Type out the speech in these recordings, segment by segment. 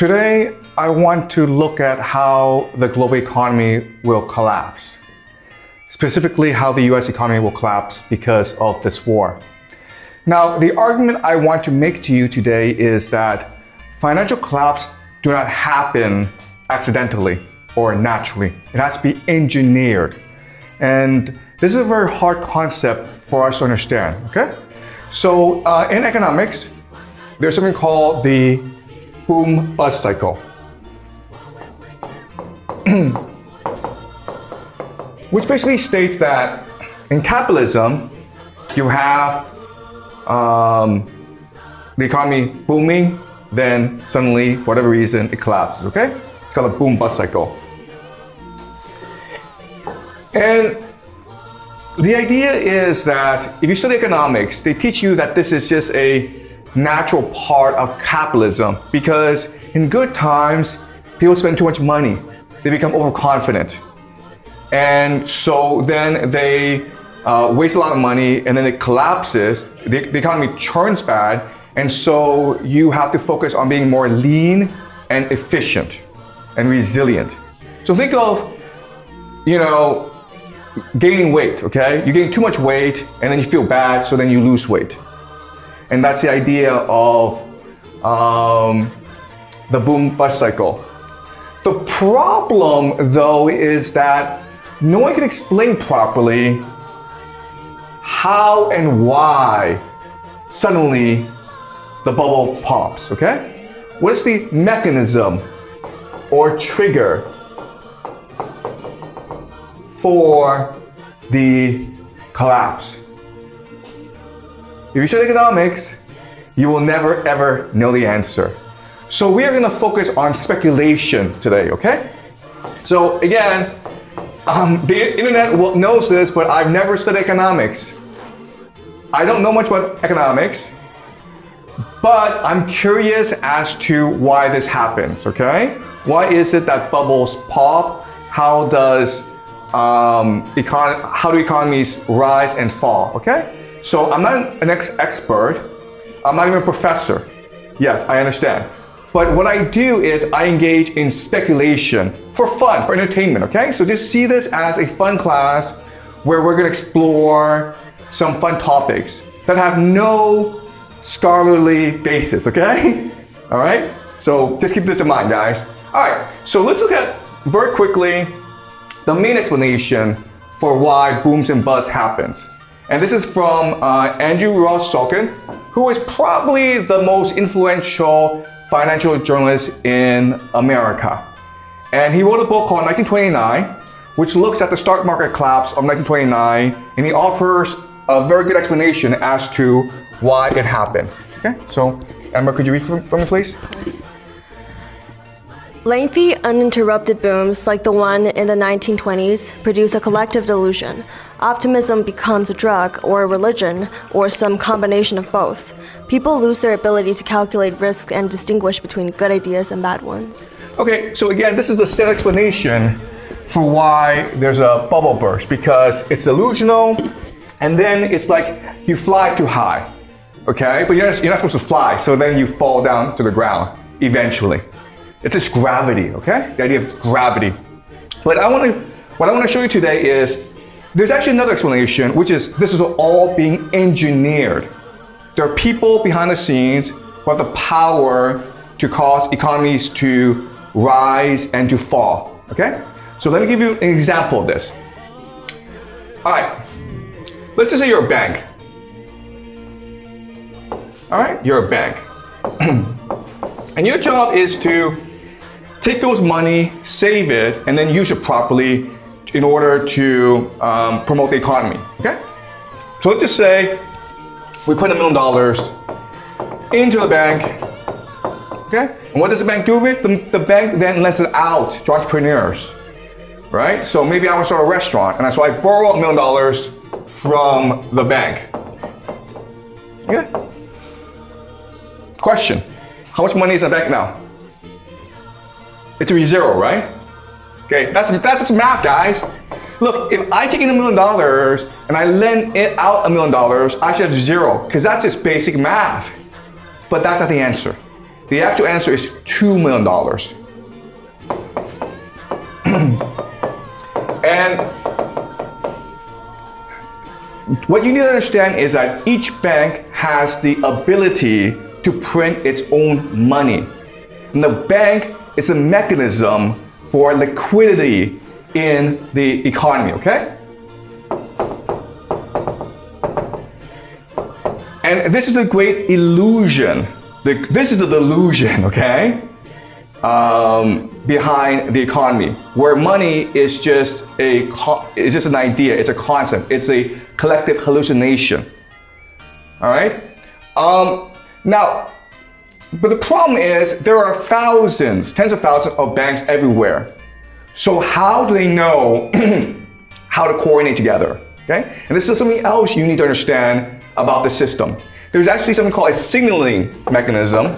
Today, I want to look at how the global economy will collapse. Specifically, how the US economy will collapse because of this war. Now, the argument I want to make to you today is that financial collapse do not happen accidentally or naturally. It has to be engineered. And this is a very hard concept for us to understand, okay? So in economics, there's something called the boom-bust cycle. Which basically states that in capitalism, you have the economy booming, then suddenly, for whatever reason, it collapses, okay? It's called a boom-bust cycle. And the idea is that if you study economics, they teach you that this is just a natural part of capitalism because in good times, people spend too much money. They become overconfident. And so then they waste a lot of money and then it collapses. The economy turns bad. And so you have to focus on being more lean and efficient and resilient. So think of, gaining weight, okay? You gain too much weight and then you feel bad, so then you lose weight. And that's the idea of the boom-bust cycle. The problem, though, is that no one can explain properly how and why suddenly the bubble pops, okay? What is the mechanism or trigger for the collapse? If you study economics, you will never ever know the answer. So we are going to focus on speculation today, okay? So again, the internet knows this, but I've never studied economics. I don't know much about economics, but I'm curious as to why this happens, okay? Why is it that bubbles pop? How do economies rise and fall, okay? So I'm not an expert. I'm not even a professor. Yes, I understand. But what I do is I engage in speculation for fun, for entertainment, okay? So just see this as a fun class where we're gonna explore some fun topics that have no scholarly basis, okay? All right? So just keep this in mind, guys. All right, so let's look at very quickly the main explanation for why booms and busts happens. And this is from Andrew Ross Sorkin, who is probably the most influential financial journalist in America. And he wrote a book called 1929, which looks at the stock market collapse of 1929, and he offers a very good explanation as to why it happened. Okay, so Amber, could you read for me, please? Of course. Lengthy, uninterrupted booms like the one in the 1920s produce a collective delusion. Optimism becomes a drug or a religion or some combination of both. People lose their ability to calculate risk and distinguish between good ideas and bad ones. Okay, so again, this is a standard explanation for why there's a bubble burst, because it's delusional and then it's like you fly too high, okay? But you're not supposed to fly, so then you fall down to the ground eventually. It's just gravity, okay? The idea of gravity. But what I want to show you today is there's actually another explanation, which is this is all being engineered. There are people behind the scenes who have the power to cause economies to rise and to fall, okay? So let me give you an example of this. All right, let's just say you're a bank. All right, you're a bank. And your job is to take those money, save it, and then use it properly in order to promote the economy, okay? So let's just say we put $1 million into the bank, okay? And what does the bank do with it? The bank then lends it out to entrepreneurs, right? So maybe I want to start a restaurant, and so I borrow $1 million from the bank, okay? Question, how much money is in the bank now? It's a zero, right? Okay, that's just math, guys. Look, if I take in $1 million and I lend it out $1 million, I should have zero, because that's just basic math. But that's not the answer. The actual answer is $2 million. And what you need to understand is that each bank has the ability to print its own money. And the bank is a mechanism for liquidity in the economy, okay? And this is a great illusion. This is a delusion, okay? Behind the economy, where money is just an idea, it's a concept, it's a collective hallucination. All right? Now, but the problem is there are thousands, tens of thousands of banks everywhere. So how do they know how to coordinate together? Okay? And this is something else you need to understand about the system. There's actually something called a signaling mechanism.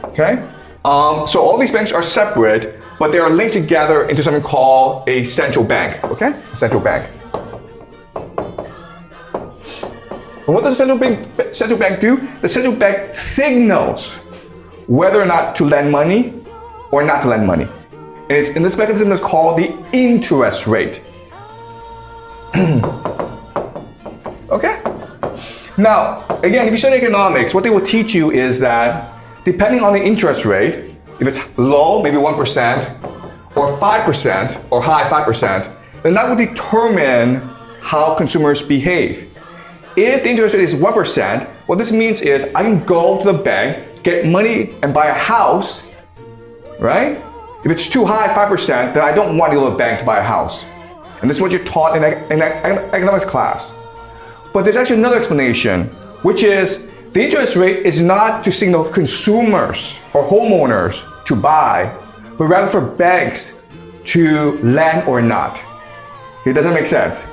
Okay? So all these banks are separate, but they are linked together into something called a central bank. Okay? A central bank. And what does the central bank do? The central bank signals whether or not to lend money or not to lend money. And this mechanism is called the interest rate. Okay? Now, again, if you study economics, what they will teach you is that depending on the interest rate, if it's low, maybe 1%, or 5%, or high 5%, then that will determine how consumers behave. If the interest rate is 1%, what this means is I can go to the bank, get money, and buy a house, right? If it's too high, 5%, then I don't want to go to the bank to buy a house. And this is what you're taught in economics class. But there's actually another explanation, which is the interest rate is not to signal consumers or homeowners to buy, but rather for banks to lend or not. It doesn't make sense.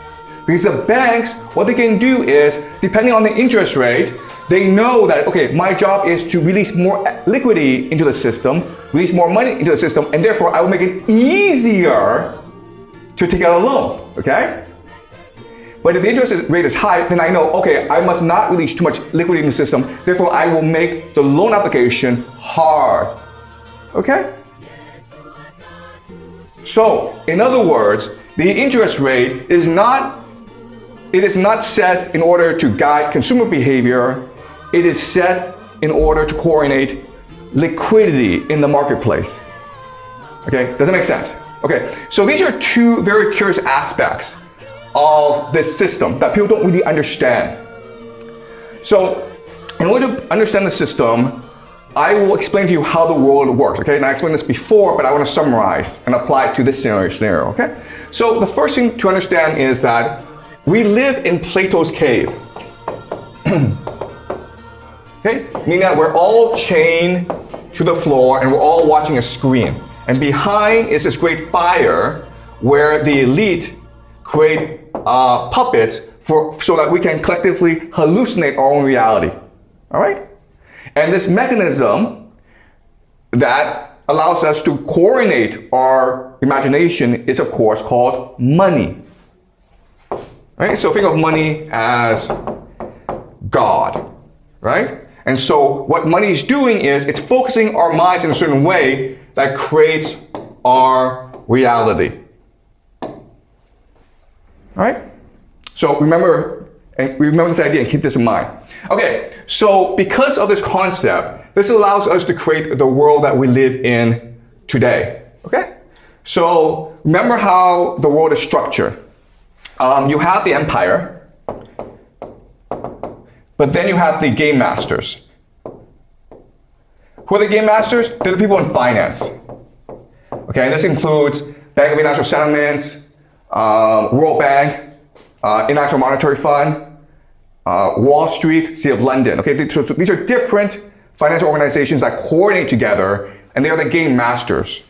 Because the banks, what they can do is, depending on the interest rate, they know that, okay, my job is to release more liquidity into the system, release more money into the system, and therefore I will make it easier to take out a loan, okay? But if the interest rate is high, then I know, okay, I must not release too much liquidity in the system, therefore I will make the loan application hard, okay? So, in other words, the interest rate is not set in order to guide consumer behavior. It is set in order to coordinate liquidity in the marketplace. Okay, does that make sense? Okay, so these are two very curious aspects of this system that people don't really understand. So, in order to understand the system, I will explain to you how the world works, okay? And I explained this before, but I want to summarize and apply it to this scenario, okay? So, the first thing to understand is that we live in Plato's cave. Okay? Meaning that we're all chained to the floor and we're all watching a screen. And behind is this great fire where the elite create puppets so that we can collectively hallucinate our own reality. All right? And this mechanism that allows us to coordinate our imagination is, of course, called money. Right? So think of money as God, right? And so what money is doing is it's focusing our minds in a certain way that creates our reality. All right? So remember this idea and keep this in mind. Okay, so because of this concept, this allows us to create the world that we live in today. Okay? So remember how the world is structured. You have the empire, but then you have the game masters. Who are the game masters? They're the people in finance. Okay, and this includes Bank of International Settlements, World Bank, International Monetary Fund, Wall Street, City of London. Okay, so these are different financial organizations that coordinate together, and they are the game masters.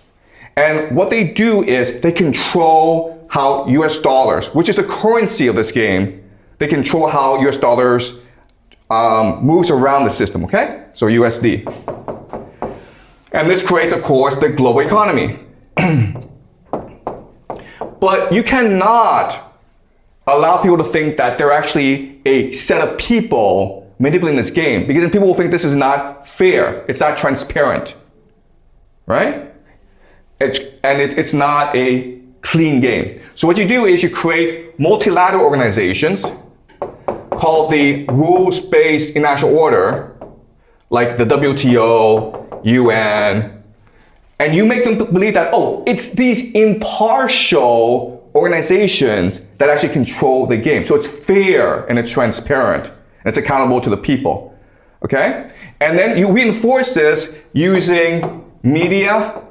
And what they do is they control how US dollars, which is the currency of this game, they control how US dollars moves around the system, okay? So USD. And this creates, of course, the global economy. But you cannot allow people to think that they're actually a set of people manipulating this game, because then people will think this is not fair, it's not transparent, right? It's not a clean game. So what you do is you create multilateral organizations called the rules-based international order, like the WTO, UN, and you make them believe that, oh, it's these impartial organizations that actually control the game. So it's fair and it's transparent and it's accountable to the people, okay? And then you reinforce this using media,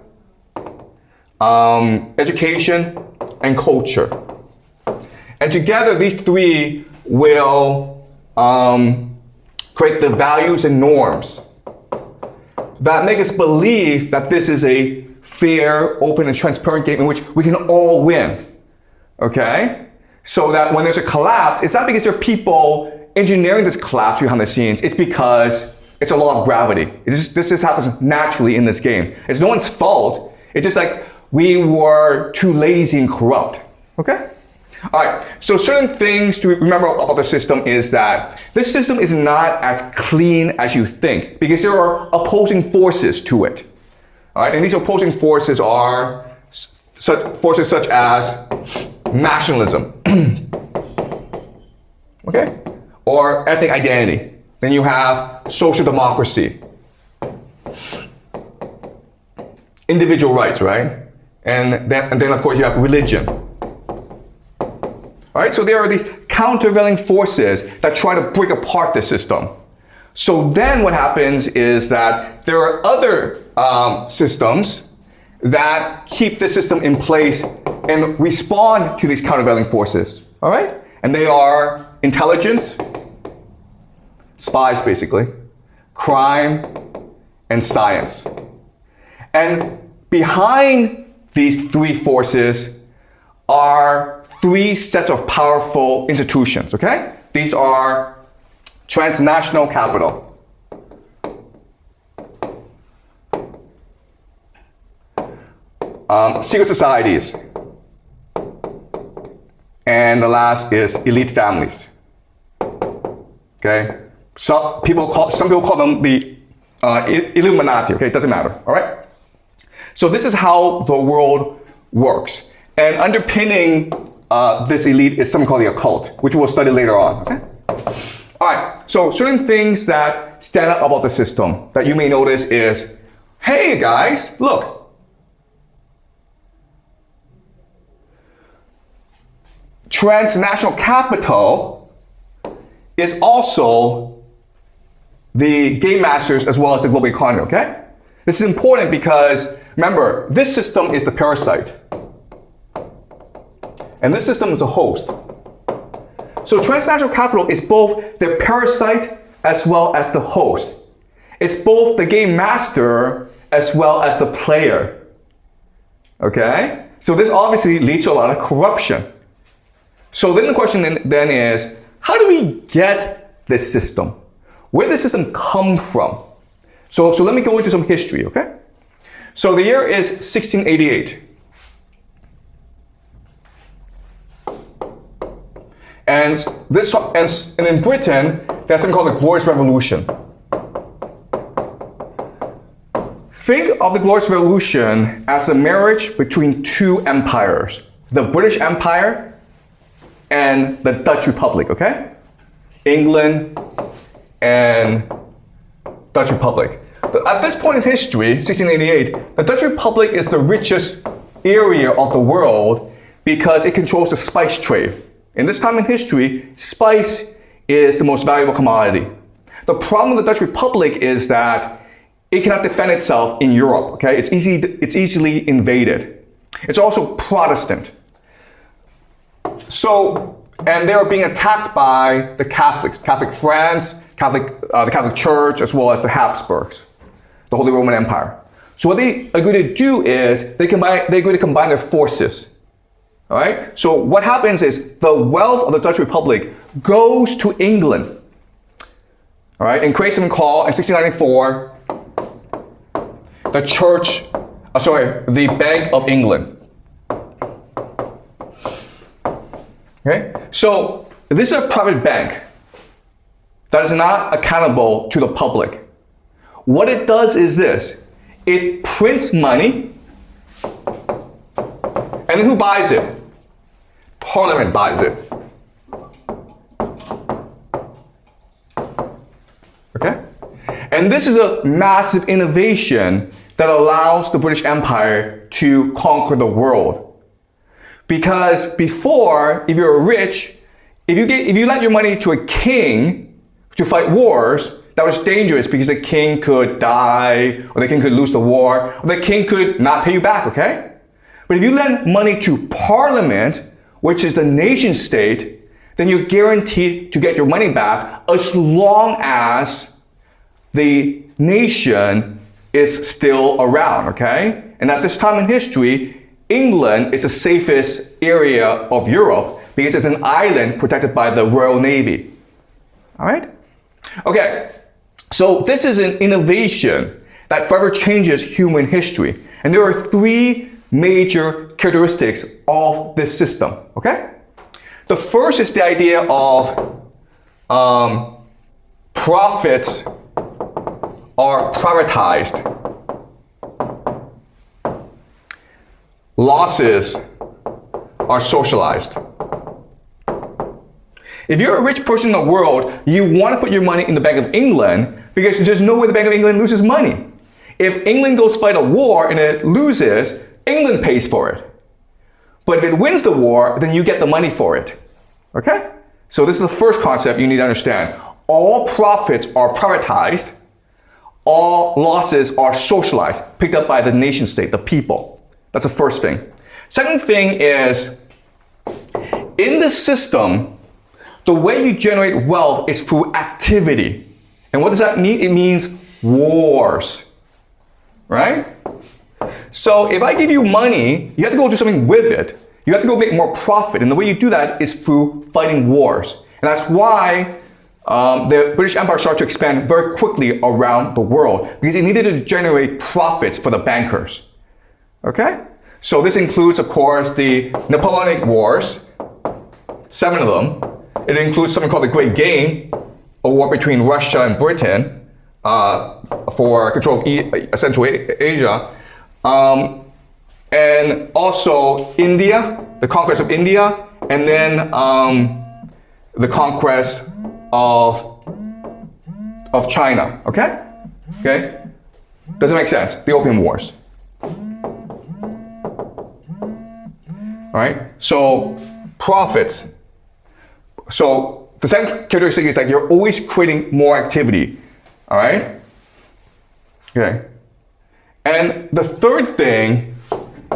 education, and culture. And together, these three will create the values and norms that make us believe that this is a fair, open, and transparent game in which we can all win, okay? So that when there's a collapse, it's not because there are people engineering this collapse behind the scenes, it's because it's a law of gravity. This just happens naturally in this game. It's no one's fault. It's just like we were too lazy and corrupt, okay? All right, so certain things to remember about the system is that this system is not as clean as you think because there are opposing forces to it. All right, and these opposing forces are forces such as nationalism, okay, or ethnic identity. Then you have social democracy, individual rights, right? And then of course you have religion. All right, so there are these countervailing forces that try to break apart the system. So then what happens is that there are other systems that keep the system in place and respond to these countervailing forces. All right, and they are intelligence, spies basically, crime, and science. And behind these three forces are three sets of powerful institutions, okay? These are transnational capital, secret societies, and the last is elite families, okay? Some people call them the Illuminati, okay? It doesn't matter, all right? So this is how the world works. And underpinning this elite is something called the occult, which we'll study later on, okay? All right, so certain things that stand out about the system that you may notice is, hey guys, look. Transnational capital is also the game masters as well as the global economy, okay? This is important because, remember, this system is the parasite. And this system is a host. So transnational capital is both the parasite as well as the host. It's both the game master as well as the player. Okay? So this obviously leads to a lot of corruption. So then the question then is, how do we get this system? Where did this system come from? So let me go into some history, okay? So the year is 1688. And in Britain, that's something called the Glorious Revolution. Think of the Glorious Revolution as a marriage between two empires, the British Empire and the Dutch Republic, okay? England and Dutch Republic. But at this point in history, 1688, the Dutch Republic is the richest area of the world because it controls the spice trade. In this time in history, spice is the most valuable commodity. The problem with the Dutch Republic is that it cannot defend itself in Europe, okay? It's easily invaded. It's also Protestant. So, and they are being attacked by the Catholics, Catholic France, the Catholic Church, as well as the Habsburgs, the Holy Roman Empire. So what they agree to do is they agree to combine their forces. All right, so what happens is the wealth of the Dutch Republic goes to England, all right, and creates something called, in 1694, the Bank of England. Okay, So this is a private bank that is not accountable to the public. What it does is this. It prints money, and then who buys it? Parliament buys it. Okay? And this is a massive innovation that allows the British Empire to conquer the world. Because before, if you're rich, if you lent your money to a king to fight wars, that was dangerous because the king could die, or the king could lose the war, or the king could not pay you back, okay? But if you lend money to Parliament, which is the nation state, then you're guaranteed to get your money back as long as the nation is still around, okay? And at this time in history, England is the safest area of Europe because it's an island protected by the Royal Navy. All right? Okay, so this is an innovation that forever changes human history. And there are three major characteristics of this system, okay? The first is the idea of profits are privatized. Losses are socialized. If you're a rich person in the world, you want to put your money in the Bank of England because there's no way the Bank of England loses money. If England goes fight a war and it loses, England pays for it. But if it wins the war, then you get the money for it. Okay? So this is the first concept you need to understand. All profits are privatized. All losses are socialized, picked up by the nation state, the people. That's the first thing. Second thing is, in the system, the way you generate wealth is through activity. And what does that mean? It means wars, right? So if I give you money, you have to go do something with it. You have to go make more profit. And the way you do that is through fighting wars. And that's why the British Empire started to expand very quickly around the world, because it needed to generate profits for the bankers. Okay? So this includes, of course, the Napoleonic Wars, 7 of them. It includes something called the Great Game, a war between Russia and Britain for control of Central Asia. And also India, the conquest of India, and then the conquest of China, okay? Okay? Does it make sense? The Opium Wars. All right? So, profits. So, the second characteristic is that you're always creating more activity. All right? Okay. And the third thing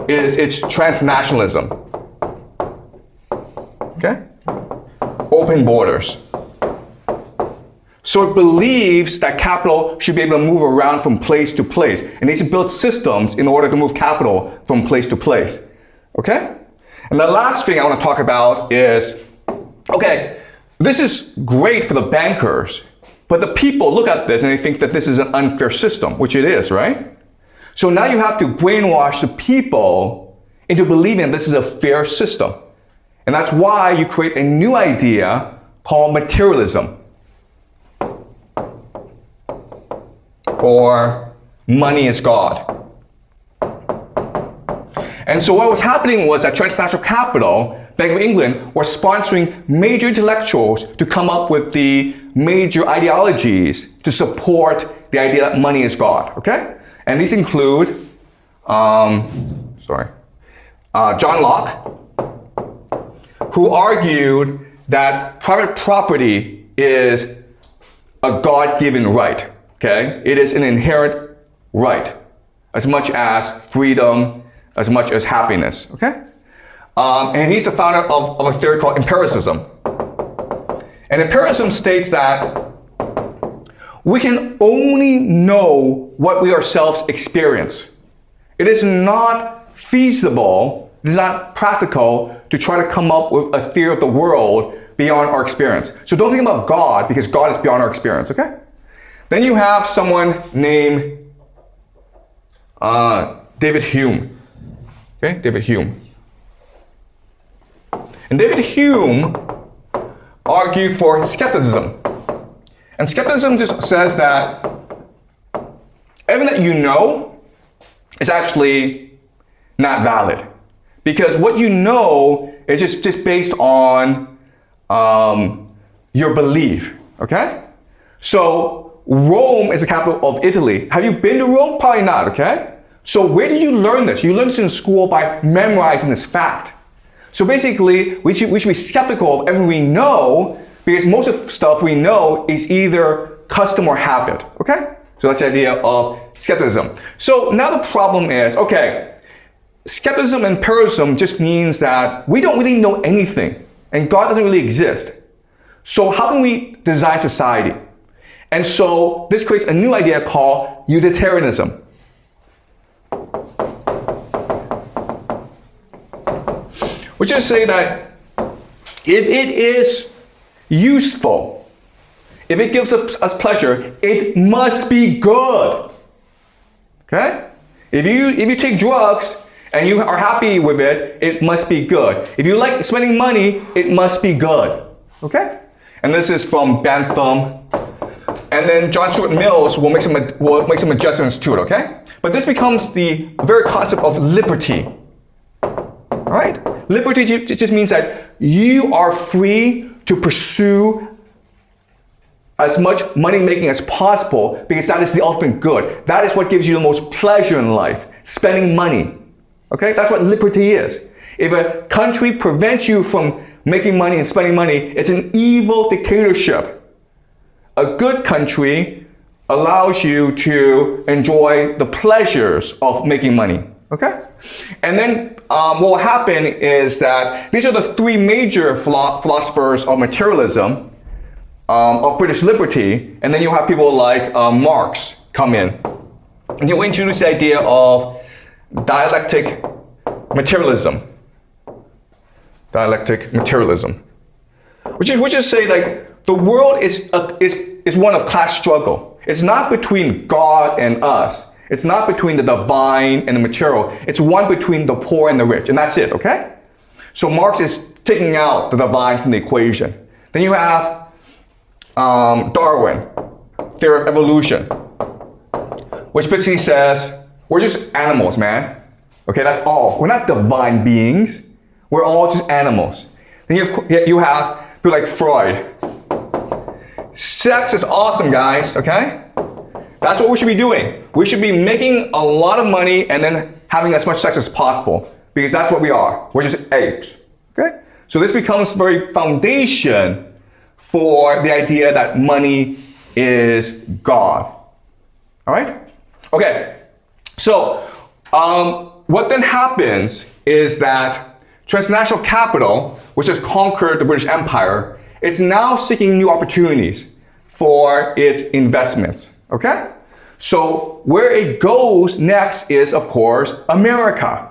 is it's transnationalism. Okay? Open borders. So it believes that capital should be able to move around from place to place. It needs to build systems in order to move capital from place to place. Okay? And the last thing I want to talk about is, okay, this is great for the bankers, but the people look at this and they think that this is an unfair system, which it is, right? So now you have to brainwash the people into believing this is a fair system. And that's why you create a new idea called materialism, or money is God. And so what was happening was that transnational capital, Bank of England, was sponsoring major intellectuals to come up with the major ideologies to support the idea that money is God, okay? And these include, John Locke, who argued that private property is a God-given right, okay? It is an inherent right, as much as freedom, as much as happiness, okay? And he's the founder of a theory called empiricism. And empiricism states that we can only know what we ourselves experience. It is not feasible, it is not practical to try to come up with a theory of the world beyond our experience. So don't think about God, because God is beyond our experience, okay? Then you have someone named David Hume. Okay, David Hume. And David Hume argue for skepticism. And skepticism just says that everything that you know is actually not valid. Because what you know is just based on your belief, okay? So Rome is the capital of Italy. Have you been to Rome? Probably not, okay? So where do you learn this? You learn this in school by memorizing this fact. So basically, we should be skeptical of everything we know, because most of the stuff we know is either custom or habit, okay? So that's the idea of skepticism. So now the problem is, okay, skepticism and empiricism just means that we don't really know anything, and God doesn't really exist. So how can we design society? And so this creates a new idea called utilitarianism. Which is say that if it is useful, if it gives us pleasure, it must be good. Okay? If you take drugs and you are happy with it, it must be good. If you like spending money, it must be good. Okay? And this is from Bentham. And then John Stuart Mills will make some adjustments to it, okay? But this becomes the very concept of liberty. All right? Liberty just means that you are free to pursue as much money making as possible, because that is the ultimate good. That is what gives you the most pleasure in life, spending money. Okay? That's what liberty is. If a country prevents you from making money and spending money, it's an evil dictatorship. A good country allows you to enjoy the pleasures of making money. Okay? And then what will happen is that these are the three major philosophers of materialism, of British liberty, and then you'll have people like Marx come in. And he'll introduce the idea of dialectic materialism. Dialectic materialism. Which is say, like, the world is one of class struggle. It's not between God and us. It's not between the divine and the material. It's one between the poor and the rich, and that's it, okay? So Marx is taking out the divine from the equation. Then you have Darwin, theory of evolution, which basically says, we're just animals, man. Okay, that's all. We're not divine beings. We're all just animals. Then you have people like Freud. Sex is awesome, guys, okay? That's what we should be doing. We should be making a lot of money and then having as much sex as possible, because that's what we are. We're just apes, okay? So this becomes very foundation for the idea that money is God, all right? Okay, so what then happens is that transnational capital, which has conquered the British Empire, it's now seeking new opportunities for its investments. Okay? So where it goes next is, of course, America.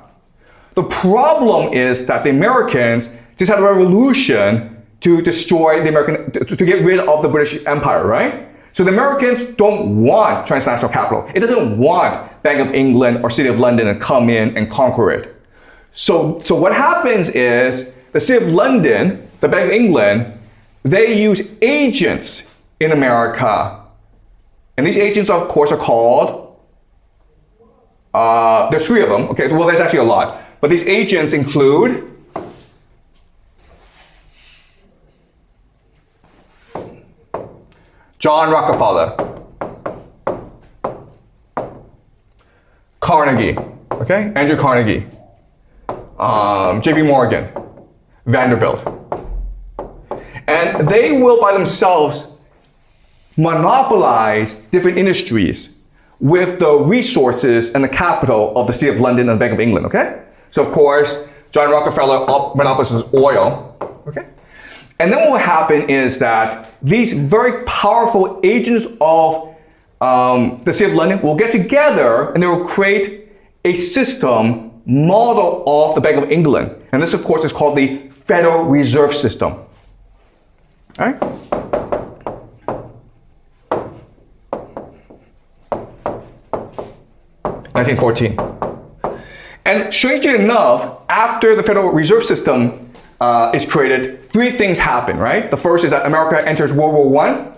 The problem is that the Americans just had a revolution to destroy the to get rid of the British Empire, right? So the Americans don't want transnational capital. It doesn't want Bank of England or City of London to come in and conquer it. So what happens is the City of London, the Bank of England, they use agents in America. And these agents, of course, are called, there's three of them. Okay, well, there's actually a lot. But these agents include John Rockefeller, Carnegie, okay, Andrew Carnegie, JP Morgan, Vanderbilt. And they will, by themselves, monopolize different industries with the resources and the capital of the City of London and the Bank of England, okay? So, of course, John Rockefeller monopolizes oil, okay? And then what will happen is that these very powerful agents of the City of London will get together and they will create a system model of the Bank of England. And this, of course, is called the Federal Reserve System, all right? 1914. And strangely enough, after the Federal Reserve System is created, three things happen, right? The first is that America enters World War I.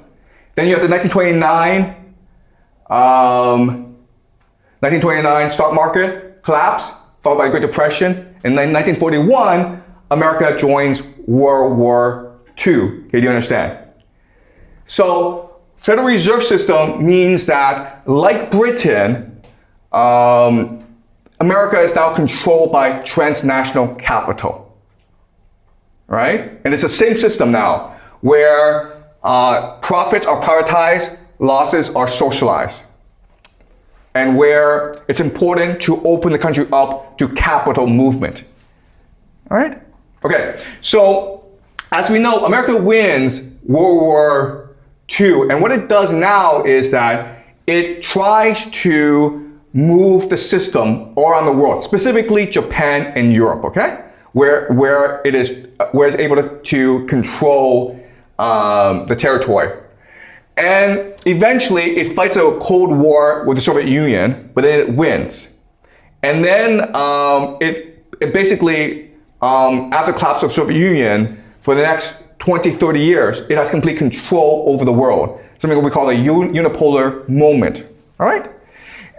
Then you have the 1929 stock market collapse, followed by the Great Depression. And then 1941, America joins World War II. Okay, do you understand? So, Federal Reserve System means that, like Britain, America is now controlled by transnational capital, right? And it's the same system now, where profits are privatized, losses are socialized, and where it's important to open the country up to capital movement, all right? Okay, so as we know, America wins World War II, and what it does now is that it tries to move the system all around the world, specifically Japan and Europe, okay? Where it's able to control the territory. And eventually it fights a Cold War with the Soviet Union, but then it wins. And then it basically, after the collapse of the Soviet Union, for the next 20, 30 years, it has complete control over the world. Something we call a unipolar moment, all right?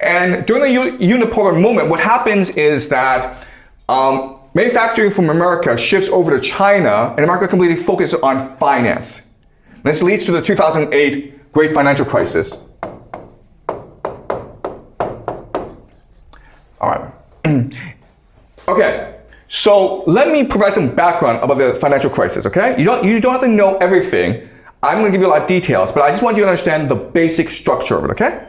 And during the unipolar moment, what happens is that manufacturing from America shifts over to China, and America completely focuses on finance. This leads to the 2008 Great Financial Crisis. All right. Okay, so let me provide some background about the financial crisis, okay? You don't have to know everything. I'm going to give you a lot of details, but I just want you to understand the basic structure of it, okay?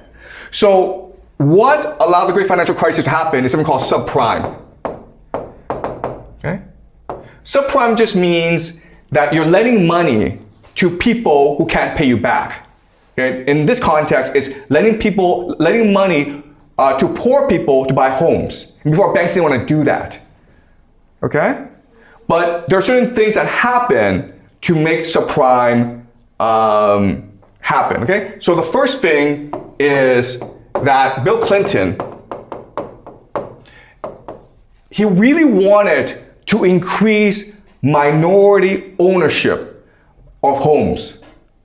So what allowed the Great Financial Crisis to happen is something called subprime. Okay? Subprime just means that you're lending money to people who can't pay you back. Okay? In this context, it's lending money to poor people to buy homes. And before, banks didn't want to do that. Okay? But there are certain things that happen to make subprime happen. Okay? So the first thing is that Bill Clinton, he really wanted to increase minority ownership of homes.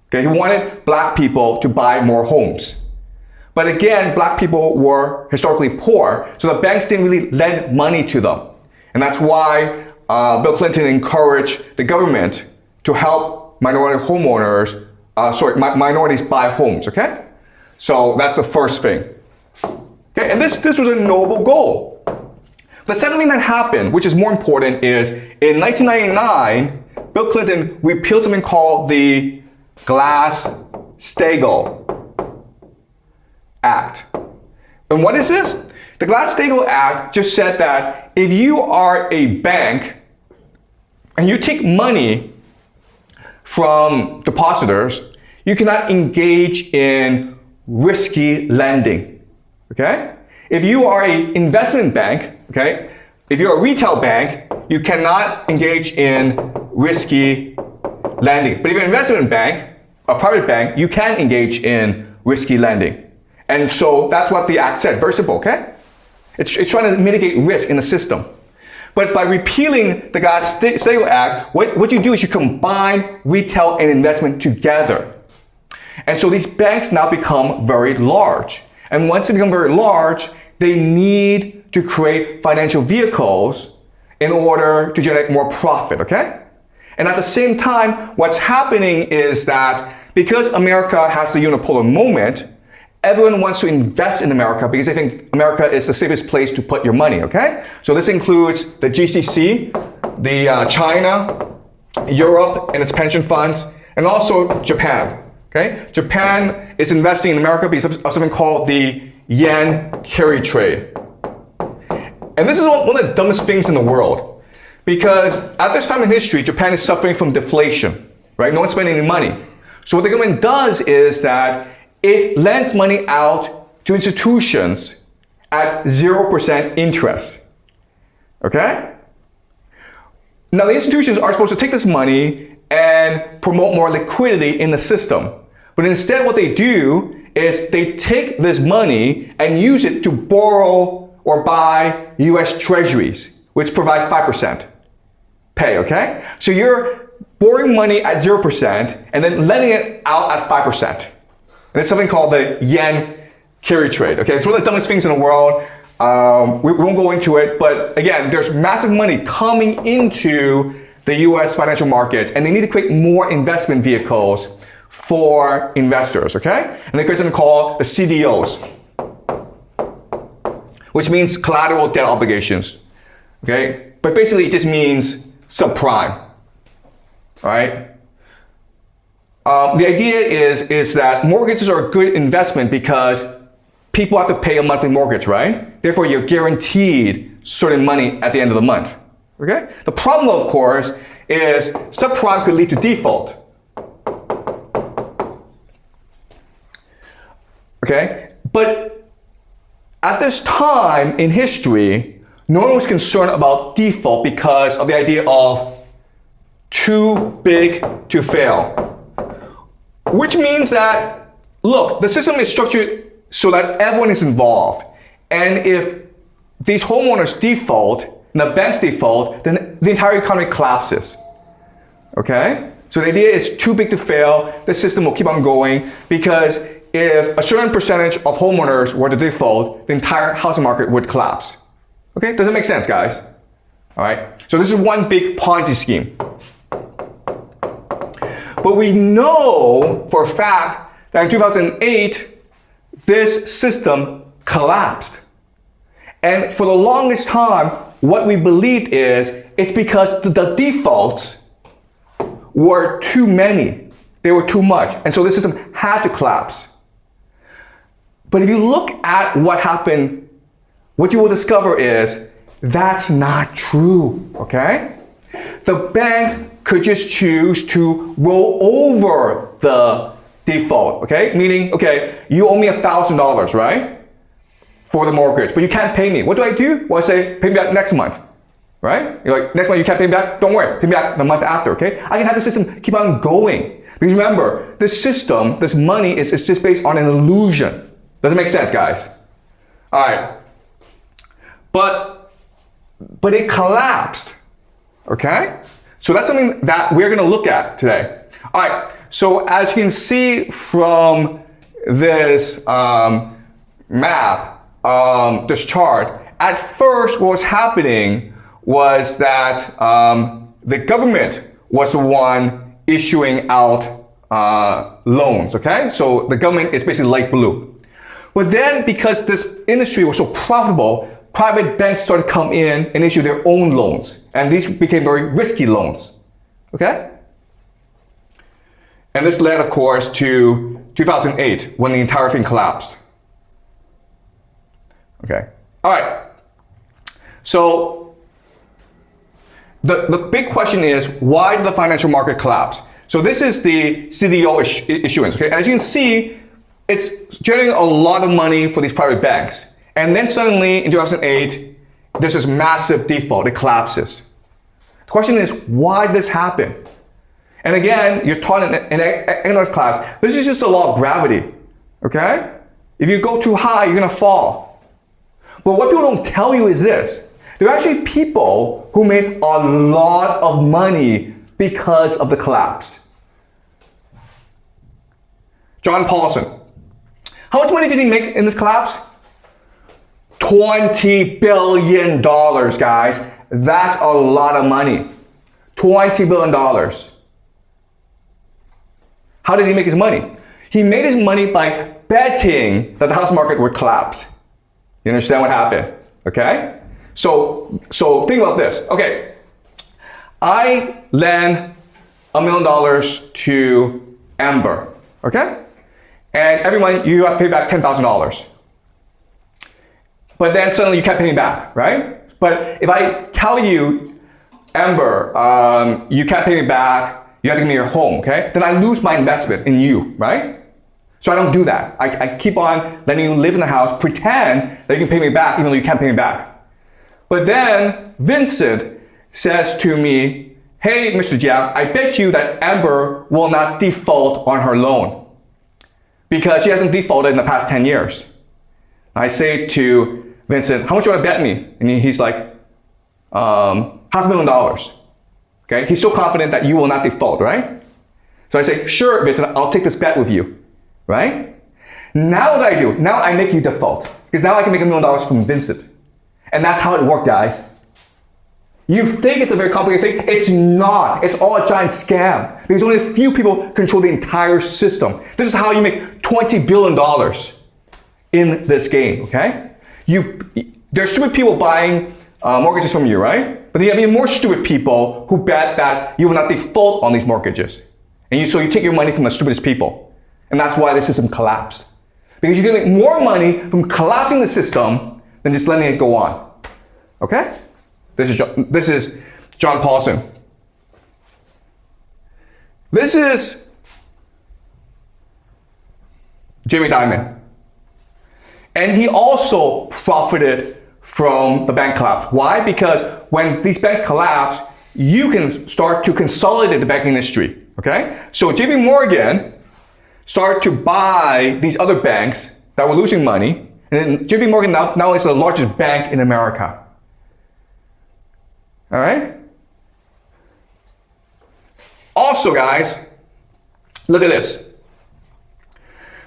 Okay, he wanted black people to buy more homes. But again, black people were historically poor, so the banks didn't really lend money to them. And that's why Bill Clinton encouraged the government to help minorities buy homes, okay? So that's the first thing. Okay, and this was a noble goal. The second thing that happened, which is more important, is in 1999, Bill Clinton repealed something called the Glass-Steagall Act. And what is this? The Glass-Steagall Act just said that if you are a bank and you take money from depositors, you cannot engage in risky lending, okay? If you are an investment bank, okay, if you're a retail bank, you cannot engage in risky lending. But if you're an investment bank, a private bank, you can engage in risky lending. And so that's what the act said, very simple, okay? It's trying to mitigate risk in the system. But by repealing the Glass-Steagall Act, what you do is you combine retail and investment together. And so these banks now become very large. And once they become very large, they need to create financial vehicles in order to generate more profit, okay? And at the same time, what's happening is that because America has the unipolar moment, everyone wants to invest in America because they think America is the safest place to put your money, okay? So this includes the GCC, the China, Europe and its pension funds, and also Japan. Okay? Japan is investing in America because of something called the yen carry trade. And this is one of the dumbest things in the world, because at this time in history, Japan is suffering from deflation, right? No one's spending any money. So what the government does is that it lends money out to institutions at 0% interest. Okay? Now the institutions are supposed to take this money and promote more liquidity in the system. But instead what they do is they take this money and use it to borrow or buy US treasuries, which provide 5%. pay, okay? So you're borrowing money at 0% and then lending it out at 5%. And it's something called the yen carry trade, okay? It's one of the dumbest things in the world. We won't go into it, but again, there's massive money coming into the US financial markets, and they need to create more investment vehicles for investors, okay? And they create something called the CDOs, which means collateral debt obligations, okay? But basically it just means subprime, all right? The idea is that mortgages are a good investment because people have to pay a monthly mortgage, right? Therefore, you're guaranteed certain money at the end of the month, okay? The problem, of course, is subprime could lead to default, okay? But at this time in history, no one was concerned about default because of the idea of too big to fail. Which means that, look, the system is structured so that everyone is involved. And if these homeowners default, and the banks default, then the entire economy collapses. Okay? So the idea is too big to fail. The system will keep on going because if a certain percentage of homeowners were to default, the entire housing market would collapse. Okay? Does it make sense, guys? All right? So this is one big Ponzi scheme. But we know for a fact that in 2008, this system collapsed. And for the longest time, what we believed is it's because the defaults were too many. They were too much. And so the system had to collapse. But if you look at what happened, what you will discover is that's not true, okay? The banks could just choose to roll over the default, okay? Meaning, okay, you owe me $1,000, right? For the mortgage, but you can't pay me. What do? Well, I say, pay me back next month, right? You're like, next month you can't pay me back? Don't worry, pay me back the month after, okay? I can have the system keep on going. Because remember, this system, this money is just based on an illusion. Does it make sense, guys? All right. But it collapsed, okay? So that's something that we're gonna look at today. All right, so as you can see from this map, this chart, at first what was happening was that the government was the one issuing out loans, okay? So the government is basically light blue. But then because this industry was so profitable, private banks started to come in and issue their own loans. And these became very risky loans, okay? And this led, of course, to 2008, when the entire thing collapsed. Okay, all right. So the big question is, why did the financial market collapse? So this is the CDO issuance, okay? As you can see, it's generating a lot of money for these private banks. And then suddenly, in 2008, there's this massive default, it collapses. The question is, why did this happen? And again, you're taught in economics class, this is just a law of gravity, okay? If you go too high, you're gonna fall. But what people don't tell you is this. There are actually people who made a lot of money because of the collapse. John Paulson. How much money did he make in this collapse? $20 billion, guys. That's a lot of money. $20 billion. How did he make his money? He made his money by betting that the house market would collapse. You understand what happened? Okay? So think about this. Okay, I lend $1 million to Amber, okay? And every month you have to pay back $10,000. But then suddenly you can't pay me back, right? But if I tell you, Amber, you can't pay me back, you have to give me your home, okay? Then I lose my investment in you, right? So I don't do that. I keep on letting you live in the house, pretend that you can pay me back even though you can't pay me back. But then Vincent says to me, hey, Mr. Jiang, I bet you that Amber will not default on her loan because she hasn't defaulted in the past 10 years. I say to Vincent, how much do you want to bet me? And he's like, $500,000. Okay, he's so confident that you will not default, right? So I say, sure, Vincent, I'll take this bet with you, right? Now what do? Now I make you default, because now I can make $1 million from Vincent. And that's how it worked, guys. You think it's a very complicated thing. It's not. It's all a giant scam, because only a few people control the entire system. This is how you make $20 billion in this game, okay? There are stupid people buying mortgages from you, right? But then you have even more stupid people who bet that you will not default on these mortgages. And so you take your money from the stupidest people. And that's why the system collapsed. Because you can make more money from collapsing the system than just letting it go on. Okay? This is John Paulson. This is Jamie Dimon. And he also profited from the bank collapse. Why? Because when these banks collapse, you can start to consolidate the banking industry. Okay? So JP Morgan started to buy these other banks that were losing money. And then JP Morgan now is the largest bank in America. All right? Also, guys, look at this.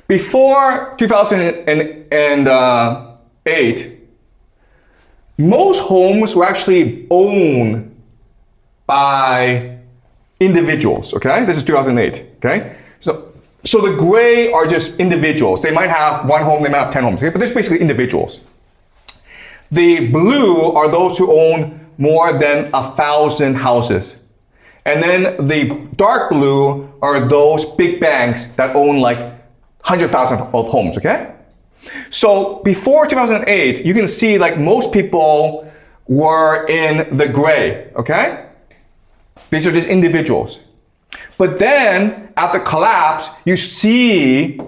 Before 2008, most homes were actually owned by individuals, okay? This is 2008, okay? So the gray are just individuals. They might have one home, they might have 10 homes, okay? But they're basically individuals. The blue are those who own more than 1,000 houses. And then the dark blue are those big banks that own like 100,000 of homes, okay? So before 2008, you can see like most people were in the gray, okay? These are just individuals. But then at the collapse, you see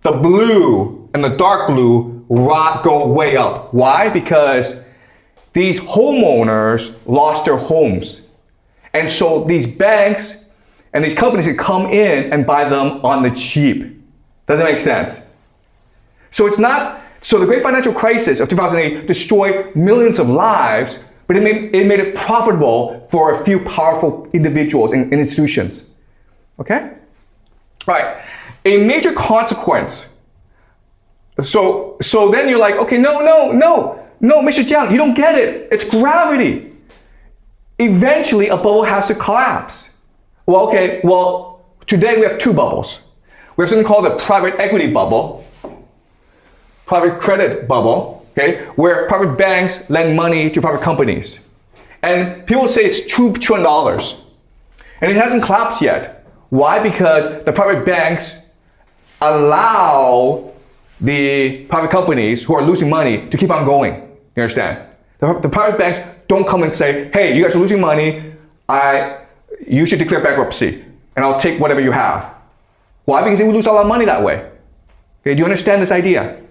the blue and the dark blue go way up. Why? Because these homeowners lost their homes. And so these banks and these companies can come in and buy them on the cheap. Doesn't make sense. So the great financial crisis of 2008 destroyed millions of lives, but it made it profitable for a few powerful individuals and institutions. Okay? Right. A major consequence. So then you're like, okay, no, Mr. Jiang, you don't get it. It's gravity. Eventually, a bubble has to collapse. Well, okay, today we have two bubbles. We have something called the private equity bubble, private credit bubble, okay, where private banks lend money to private companies. And people say it's $2 trillion. And it hasn't collapsed yet. Why? Because the private banks allow the private companies who are losing money to keep on going. You understand? The private banks don't come and say, hey, you guys are losing money, you should declare bankruptcy, and I'll take whatever you have. Why? Because they would lose a lot of money that way. Okay, do you understand this idea?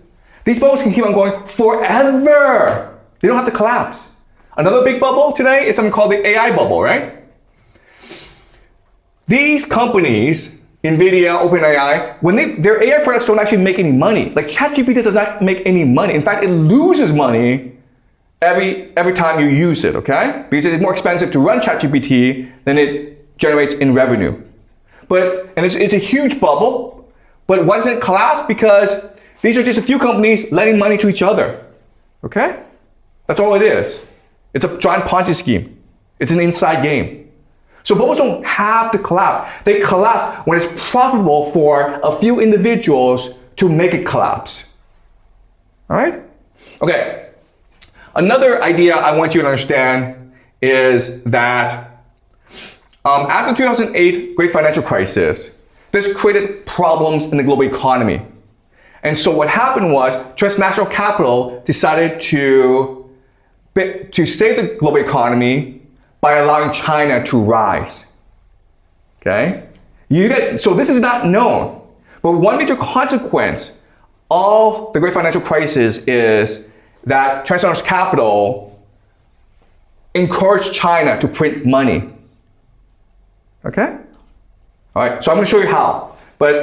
These bubbles can keep on going forever. They don't have to collapse. Another big bubble today is something called the AI bubble, right? These companies, NVIDIA, OpenAI, their AI products don't actually make any money. Like ChatGPT does not make any money. In fact, it loses money every time you use it, okay? Because it's more expensive to run ChatGPT than it generates in revenue. And it's a huge bubble, but why doesn't it collapse? Because these are just a few companies lending money to each other, okay? That's all it is. It's a giant Ponzi scheme. It's an inside game. So bubbles don't have to collapse. They collapse when it's profitable for a few individuals to make it collapse. All right? Okay. Another idea I want you to understand is that after the 2008 great financial crisis, this created problems in the global economy. And so what happened was transnational capital decided to save the global economy by allowing China to rise. Okay? So this is not known, but one major consequence of the great financial crisis is that transnational capital encouraged China to print money. Okay? All right, so I'm going to show you how. But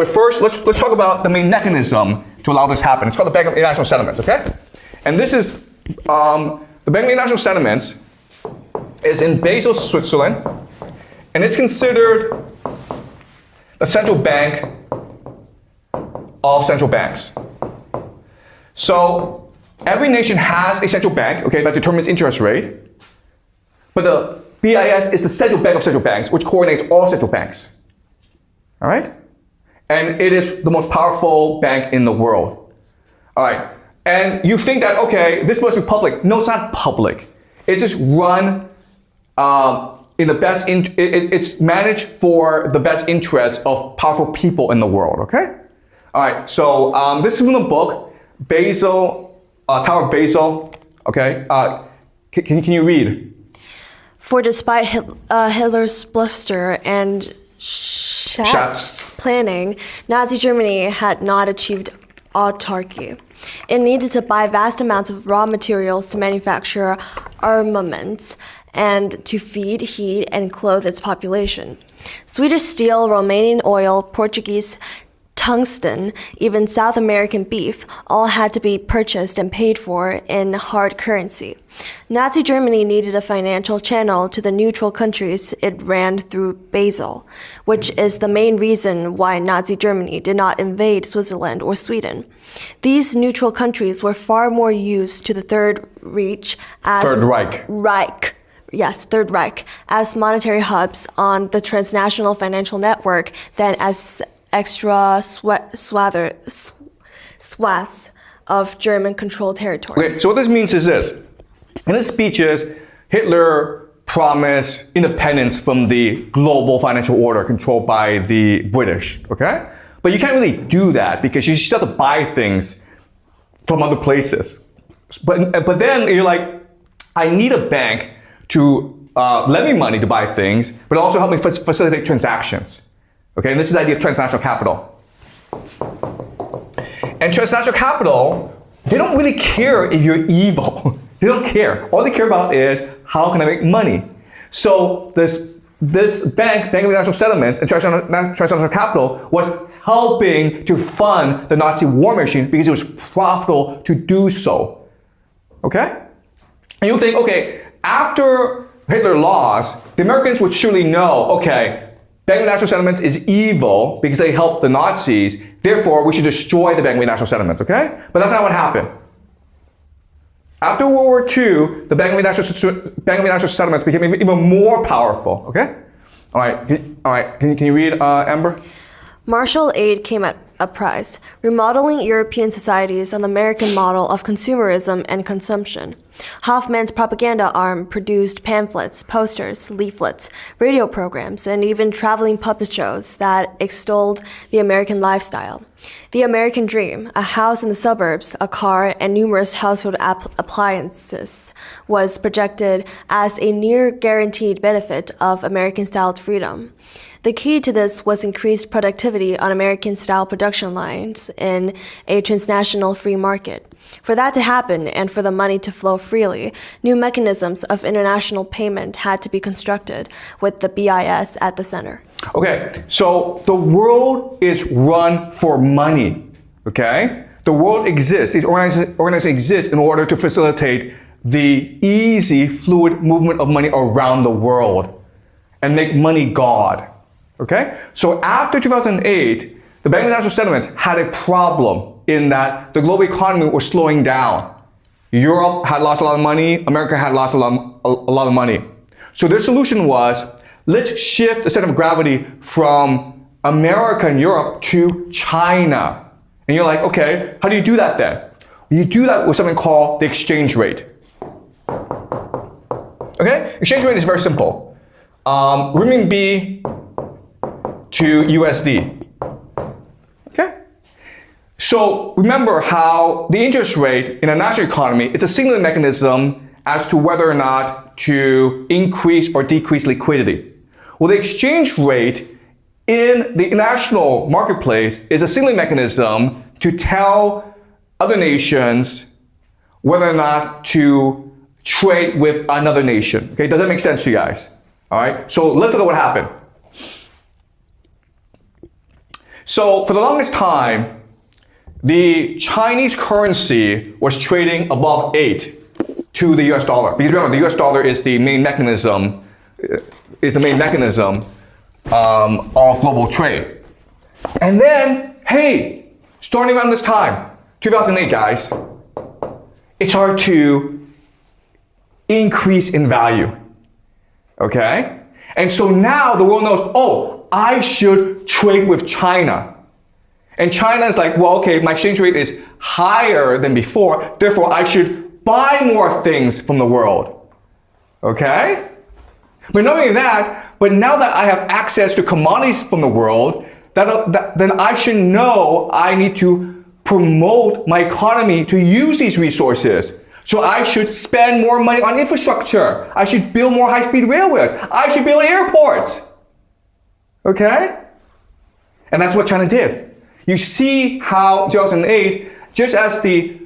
first, let's talk about the main mechanism to allow this to happen. It's called the Bank of International Settlements, okay? And this is, the Bank of International Settlements is in Basel, Switzerland, and it's considered the central bank of central banks. So every nation has a central bank, okay, that determines interest rate, but the BIS is the central bank of central banks, which coordinates all central banks. All right? And it is the most powerful bank in the world. All right. And you think that, okay, this must be public. No, it's not public. It's just run in the best, it's managed for the best interest of powerful people in the world, okay? All right, so this is from the book, Basel, Tower of Basel, okay? Can you read? For despite Hitler's bluster and Schatz planning, Nazi Germany had not achieved autarky. It needed to buy vast amounts of raw materials to manufacture armaments and to feed, heat, and clothe its population. Swedish steel, Romanian oil, Portuguese tungsten, even South American beef, all had to be purchased and paid for in hard currency. Nazi Germany needed a financial channel to the neutral countries it ran through Basel, which is the main reason why Nazi Germany did not invade Switzerland or Sweden. These neutral countries were far more used to the Third Reich as Third Reich. Third Reich, as monetary hubs on the transnational financial network than as extra swaths of German-controlled territory. Okay, so what this means is this. In his speeches, Hitler promised independence from the global financial order controlled by the British, okay? But you can't really do that because you still have to buy things from other places. But then you're like, I need a bank to lend me money to buy things, but also help me facilitate transactions. Okay, and this is the idea of transnational capital. And transnational capital, they don't really care if you're evil. They don't care. All they care about is how can I make money. So this Bank of International Settlements and transnational capital was helping to fund the Nazi war machine because it was profitable to do so. Okay? And you think, okay, after Hitler lost, the Americans would surely know, okay, Bank of International Settlements is evil because they helped the Nazis, therefore we should destroy the Bank of International Settlements, okay? But that's not what happened. After World War II, the Bank of International Settlements became even more powerful, okay? All right. Can you read, Amber? Marshall aid came at a price, remodeling European societies on the American model of consumerism and consumption. Hoffman's propaganda arm produced pamphlets, posters, leaflets, radio programs, and even traveling puppet shows that extolled the American lifestyle. The American dream, a house in the suburbs, a car, and numerous household appliances, was projected as a near guaranteed benefit of American-styled freedom. The key to this was increased productivity on American-style production lines in a transnational free market. For that to happen and for the money to flow freely, new mechanisms of international payment had to be constructed with the BIS at the center. Okay, so the world is run for money, okay? The world exists, these organizations exist in order to facilitate the easy, fluid movement of money around the world and make money God. Okay? So after 2008, the Bank of International Settlements had a problem in that the global economy was slowing down. Europe had lost a lot of money, America had lost a lot of money. So their solution was, let's shift the center of gravity from America and Europe to China. And you're like, okay, how do you do that then? You do that with something called the exchange rate. Okay? Exchange rate is very simple. Renminbi to USD. Okay? So remember how the interest rate in a national economy, it's a signaling mechanism as to whether or not to increase or decrease liquidity. Well, the exchange rate in the international marketplace is a signaling mechanism to tell other nations whether or not to trade with another nation. Okay, does that make sense to you guys? All right, so let's look at what happened. So for the longest time, the Chinese currency was trading above 8. to the US dollar. Because remember, the US dollar is the main mechanism, of global trade. And then, hey, starting around this time, 2008, guys, it started to increase in value. Okay? And so now the world knows, oh, I should trade with China. And China is like, well, okay, my exchange rate is higher than before, therefore I should buy more things from the world. Okay? But not only that, but now that I have access to commodities from the world, then I should know I need to promote my economy to use these resources. So I should spend more money on infrastructure. I should build more high-speed railways. I should build airports. Okay? And that's what China did. You see how 2008, just as the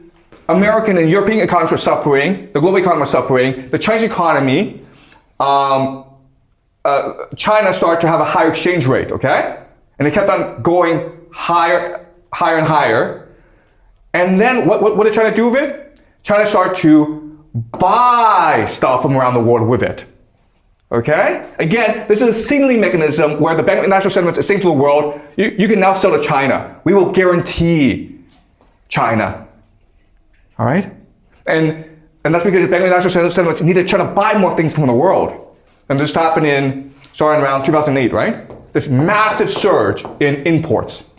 American and European economies were suffering, the global economy was suffering, the Chinese economy, China started to have a higher exchange rate, okay? And it kept on going higher, higher and higher. And then what did China do with it? China started to buy stuff from around the world with it. Okay? Again, this is a signaling mechanism where the Bank of International Settlements is saying to the world, you can now sell to China. We will guarantee China. All right? And that's because the Bank of International Settlements needed to try to buy more things from the world. And this happened starting around 2008, right? This massive surge in imports.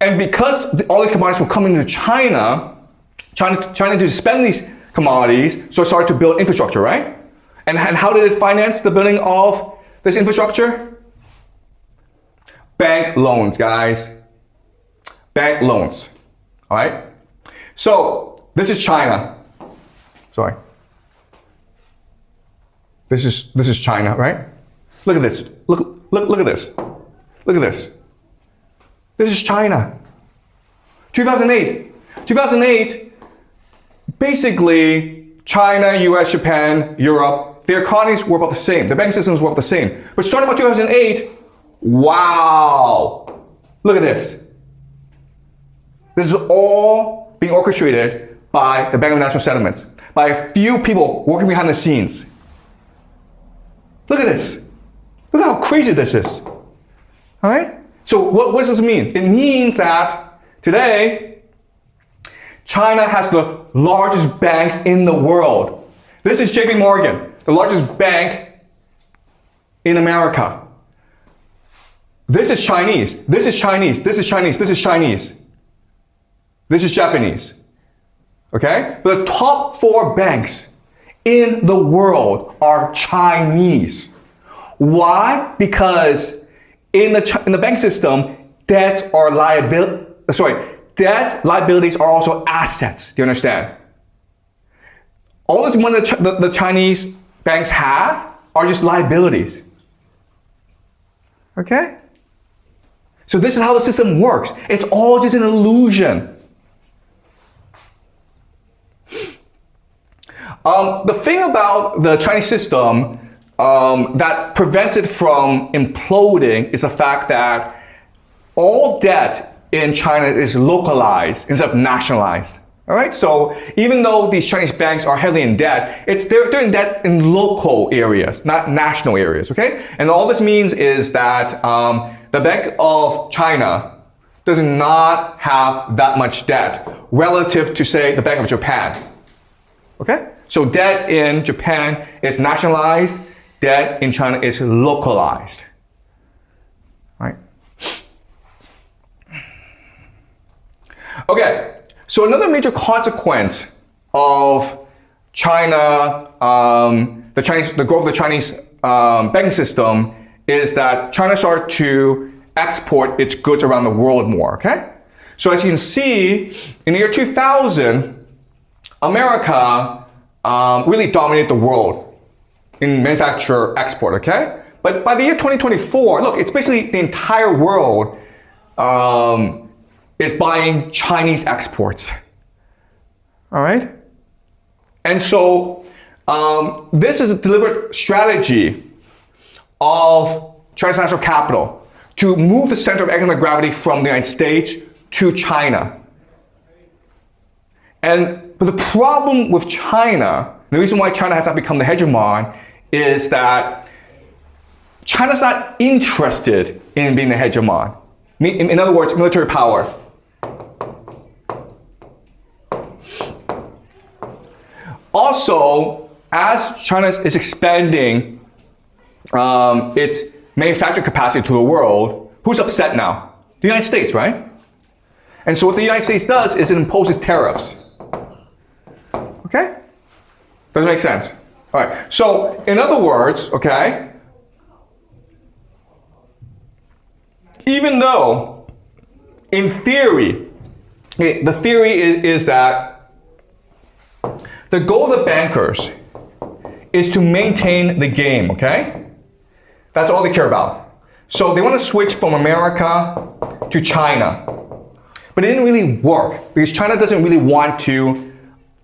And because all these commodities were coming to China to spend these commodities, so it started to build infrastructure, right? And how did it finance the building of this infrastructure? Bank loans, guys. Bank loans. All right? So this is China. Sorry. This is China, right? Look at this. Look at this. Look at this. This is China. 2008. 2008, basically, China, US, Japan, Europe, their economies were about the same. The bank systems were about the same. But starting about 2008, wow. Look at this. This is all being orchestrated by the Bank of International Settlements, by a few people working behind the scenes. Look at this. Look at how crazy this is. All right? So what does this mean? It means that today, China has the largest banks in the world. This is JP Morgan, the largest bank in America. This is Chinese. This is Chinese. This is Chinese. This is Chinese. This is Japanese. Okay? But the top 4 banks in the world are Chinese. Why? Because in the bank system, debt liabilities are also assets. Do you understand? All this money the Chinese banks have are just liabilities. Okay? So this is how the system works. It's all just an illusion. The thing about the Chinese system that prevents it from imploding is the fact that all debt in China is localized instead of nationalized. All right, so even though these Chinese banks are heavily in debt, they're in debt in local areas, not national areas. Okay, and all this means is that the Bank of China does not have that much debt relative to, say, the Bank of Japan. Okay, so debt in Japan is nationalized, debt in China is localized. Right? Okay, so another major consequence of China, the growth of the Chinese banking system is that China started to export its goods around the world more, okay? So as you can see, in the year 2000, America really dominated the world in manufacture export, okay? But by the year 2024, look, it's basically the entire world is buying Chinese exports, all right? And so this is a deliberate strategy of China's national capital to move the center of economic gravity from the United States to China. And but the problem with China, the reason why China has not become the hegemon, is that China's not interested in being the hegemon. In other words, military power. Also, as China is expanding its manufacturing capacity to the world, who's upset now? The United States, right? And so what the United States does is it imposes tariffs. Okay? Doesn't make sense. All right. So, in other words, okay, even though, in theory, the theory is that the goal of the bankers is to maintain the game, okay? That's all they care about. So they want to switch from America to China. But it didn't really work because China doesn't really want to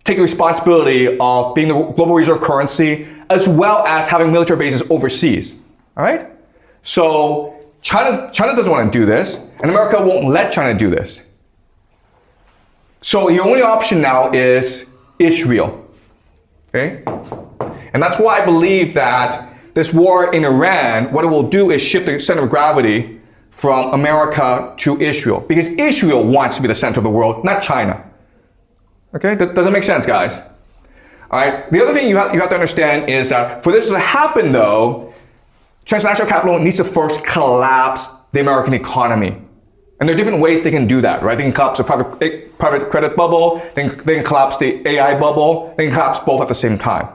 take the responsibility of being the global reserve currency as well as having military bases overseas, all right? So China doesn't want to do this, and America won't let China do this. So your only option now is Israel, okay? And that's why I believe that this war in Iran, what it will do is shift the center of gravity from America to Israel, because Israel wants to be the center of the world, not China. Okay, does that make sense, guys? All right, the other thing you have to understand is that for this to happen though, transnational capital needs to first collapse the American economy. And there are different ways they can do that, right? They can collapse the private credit bubble, they can collapse the AI bubble, they can collapse both at the same time.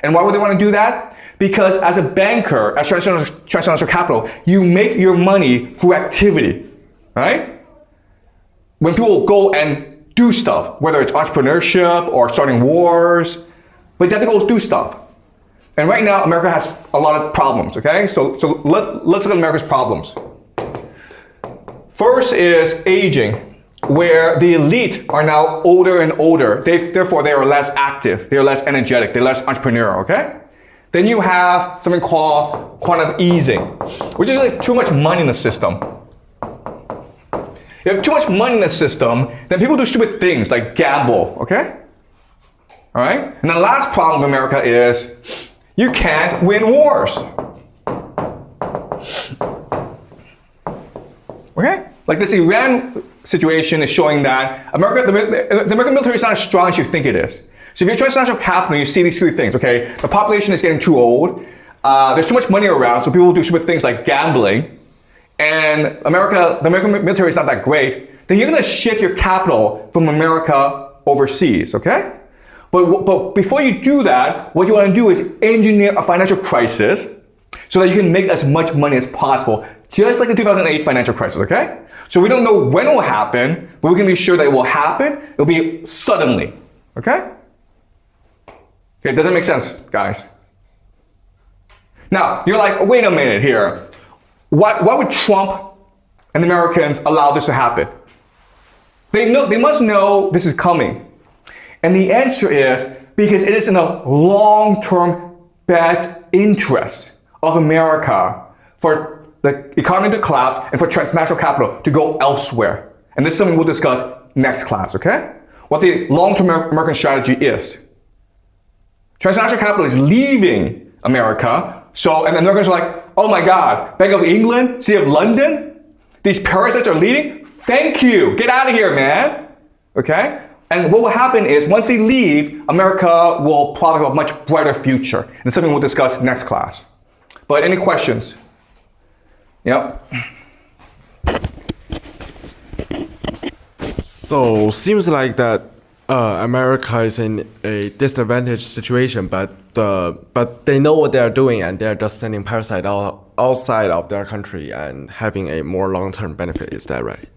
And why would they want to do that? Because as a banker, as transnational capital, you make your money through activity, right? When people go and do stuff, whether it's entrepreneurship or starting wars, but they have to go do stuff. And right now, America has a lot of problems, okay? So let's look at America's problems. First is aging, where the elite are now older and older. Therefore, they are less active, they are less energetic, they're less entrepreneurial, okay? Then you have something called quantitative easing, which is like too much money in the system. If you have too much money in the system, then people do stupid things like gamble, okay? All right? And the last problem of America is you can't win wars. Okay? Like this Iran situation is showing that the American military is not as strong as you think it is. So if you're transnational capital, you see these three things, okay? The population is getting too old. There's too much money around, so people will do stupid things like gambling. And the American military is not that great. Then you're going to shift your capital from America overseas, okay? But before you do that, what you want to do is engineer a financial crisis so that you can make as much money as possible, just like the 2008 financial crisis, okay? So we don't know when it will happen, but we can be sure that it will happen. It will be suddenly, okay? Okay, does that make sense, guys? Now, you're like, wait a minute here. Why would Trump and the Americans allow this to happen? They must know this is coming. And the answer is because it is in the long-term best interest of America for the economy to collapse and for transnational capital to go elsewhere. And this is something we'll discuss next class, okay? What the long-term American strategy is. Transnational capital is leaving America, and then Americans are like, oh my God, Bank of England, City of London, these parasites are leaving? Thank you, get out of here, man, okay? And what will happen is once they leave, America will plot a much brighter future. And it's something we'll discuss next class. But any questions? Yep. So seems like that America is in a disadvantaged situation, but they know what they are doing and they're just sending parasites outside of their country and having a more long-term benefit. Is that right?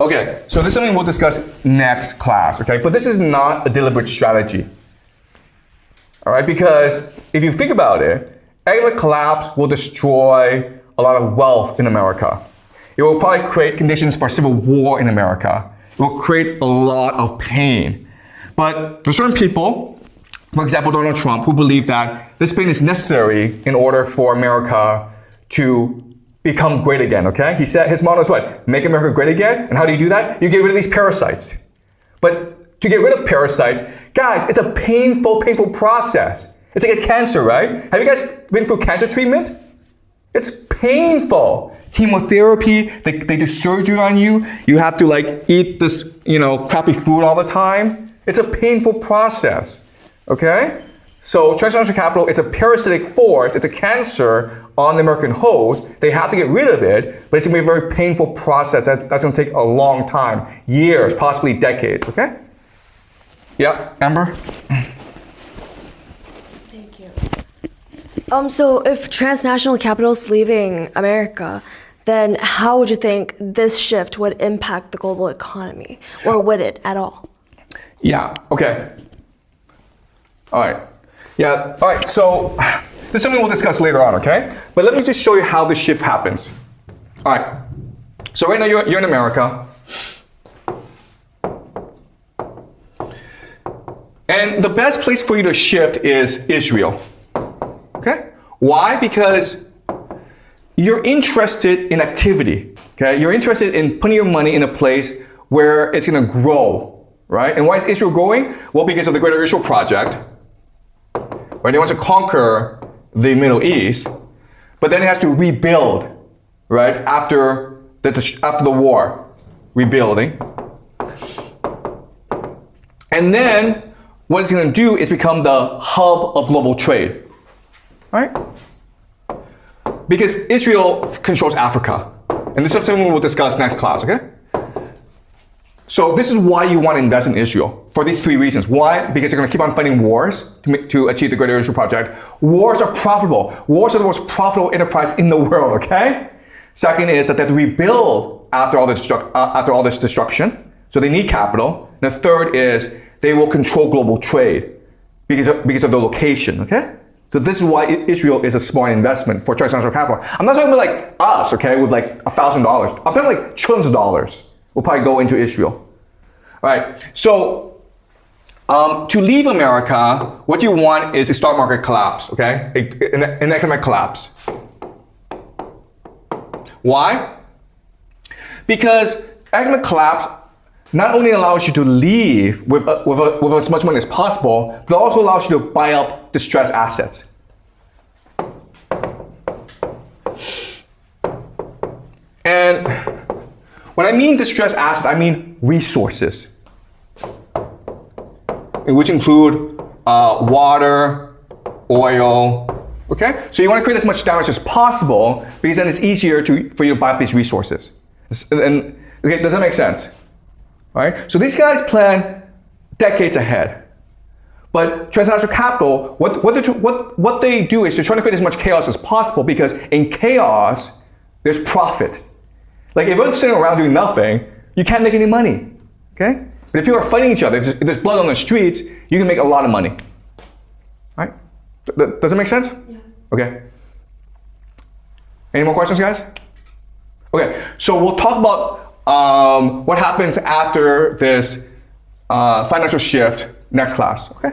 Okay, so this is something we'll discuss next class, okay? But this is not a deliberate strategy, all right? Because if you think about it, economic collapse will destroy a lot of wealth in America. It will probably create conditions for civil war in America. It will create a lot of pain. But there are certain people, for example, Donald Trump, who believe that this pain is necessary in order for America to become great again, okay? He said his motto is what? Make America great again. And how do you do that? You get rid of these parasites. But to get rid of parasites, guys, it's a painful process. It's like a cancer, right? Have you guys been through cancer treatment? It's painful. Chemotherapy, they do surgery on you. You have to like eat this, crappy food all the time. It's a painful process, okay? So transnational capital, it's a parasitic force, it's a cancer on the American host. They have to get rid of it, but it's gonna be a very painful process. That's gonna take a long time, years, possibly decades, okay? Yeah, Amber? Thank you. So if transnational capital is leaving America, then how would you think this shift would impact the global economy? Or would it at all? Yeah, okay. All right. Yeah, all right, so this is something we'll discuss later on, okay? But let me just show you how this shift happens. All right, so right now you're in America. And the best place for you to shift is Israel, okay? Why? Because you're interested in activity, okay? You're interested in putting your money in a place where it's gonna grow, right? And why is Israel growing? Well, because of the Greater Israel Project. Right? They want to conquer the Middle East, but then it has to rebuild, right? After the war, rebuilding. And then what it's going to do is become the hub of global trade, right? Because Israel controls Africa. And this is something we'll discuss next class, okay? So this is why you want to invest in Israel, for these three reasons. Why? Because they're going to keep on fighting wars to achieve the Greater Israel Project. Wars are profitable. Wars are the most profitable enterprise in the world, okay? Second is that they have to rebuild after all this destruction, so they need capital. And the third is they will control global trade because of the location, okay? So this is why Israel is a smart investment for transnational capital. I'm not talking about like us, okay, with like $1,000. I'm talking like trillions of dollars will probably go into Israel. All right, so to leave America, what you want is a stock market collapse, okay? An economic collapse. Why? Because economic collapse not only allows you to leave with as much money as possible, but also allows you to buy up distressed assets. And when I mean distressed assets, I mean resources, which include water, oil, okay? So you want to create as much damage as possible because then it's easier for you to buy up these resources. And okay, does that make sense? All right? So these guys plan decades ahead. But transnational capital, what they do is they're trying to create as much chaos as possible because in chaos, there's profit. Like if everyone's sitting around doing nothing, you can't make any money, okay? But if people are fighting each other, if there's blood on the streets, you can make a lot of money, right? Does that make sense? Yeah. Okay. Any more questions, guys? Okay, so we'll talk about what happens after this financial shift next class, okay?